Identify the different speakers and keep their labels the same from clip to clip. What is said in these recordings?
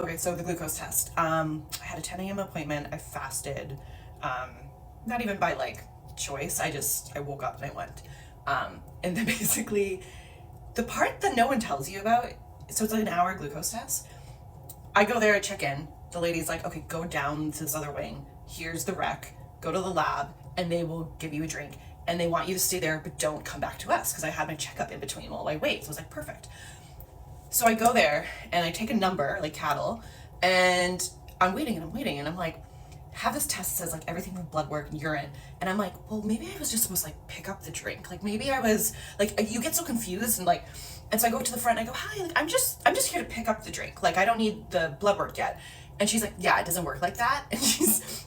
Speaker 1: Okay, so the glucose test. I had a 10 a.m. appointment. I fasted, not even by like choice. I woke up and I went. And then basically, the part that no one tells you about, so it's like an hour glucose test. I go there, I check in. The lady's like, okay, go down to this other wing. Here's the rec. Go to the lab, and they will give you a drink. And they want you to stay there, but don't come back to us because I had my checkup in between while I wait. So I was like, perfect. So I go there and I take a number, like cattle, and I'm waiting and I'm waiting and I'm like, have this test that says like everything from blood work and urine. And I'm like, well, maybe I was just supposed to like pick up the drink. Like maybe I was like, you get so confused and like, and so I go to the front and I go, hi, like I'm just here to pick up the drink. Like I don't need the blood work yet. And she's like, yeah, it doesn't work like that. And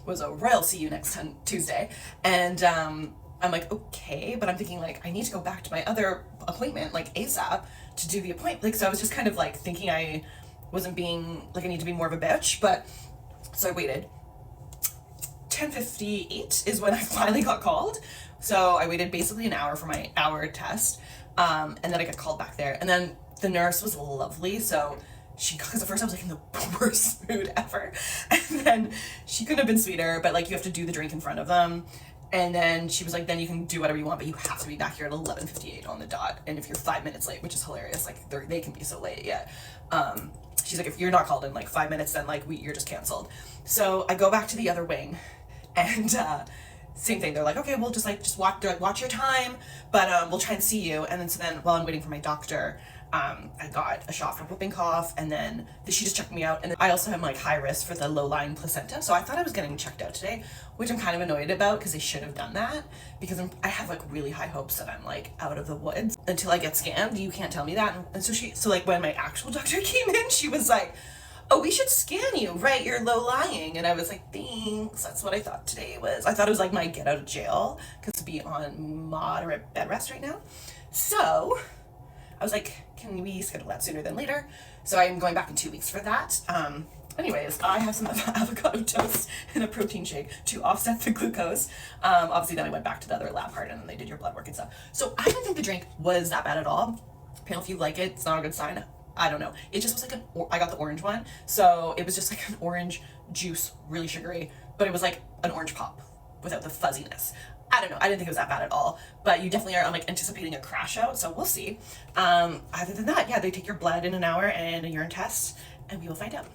Speaker 1: was a royal see you next Tuesday. And I'm like, okay, but I'm thinking like I need to go back to my other appointment like ASAP to do the appointment. Like so I was just kind of like thinking I wasn't being like I need to be more of a bitch, but so I waited. 10:58 is when I finally got called. So I waited basically an hour for my hour test, and then I got called back there. And then the nurse was lovely, so because at first I was like in the worst mood ever, and then she couldn't have been sweeter. But like you have to do the drink in front of them. And then she was like, then you can do whatever you want, but you have to be back here at 11:58 on the dot. And if you're 5 minutes late, which is hilarious, like they can be so late, yeah. She's like, if you're not called in like 5 minutes, then like you're just canceled. So I go back to the other wing, and same thing. They're like, okay, we'll just watch your time, but we'll try and see you. And then while I'm waiting for my doctor, I got a shot for whooping cough, and then she just checked me out. And I also am like high risk for the low-lying placenta, so I thought I was getting checked out today, which I'm kind of annoyed about because they should have done that because I have like really high hopes that I'm like out of the woods until I get scanned. You can't tell me that. And so like when my actual doctor came in, she was like, oh, we should scan you, right? You're low-lying. And I was like, thanks. That's what I thought today was. I thought it was like my get out of jail because to be on moderate bed rest right now. So I was like, can we schedule that sooner than later? So I'm going back in 2 weeks for that. Anyways, I have some avocado toast and a protein shake to offset the glucose. Obviously, then I went back to the other lab part and then they did your blood work and stuff. So I didn't think the drink was that bad at all. If you like it, it's not a good sign. I don't know. It just was like I got the orange one. So it was just like an orange juice, really sugary, but it was like an orange pop without the fuzziness. I don't know. I didn't think it was that bad at all, but you definitely are like anticipating a crash out. So we'll see. Other than that, yeah, they take your blood in an hour and a urine test and we will find out.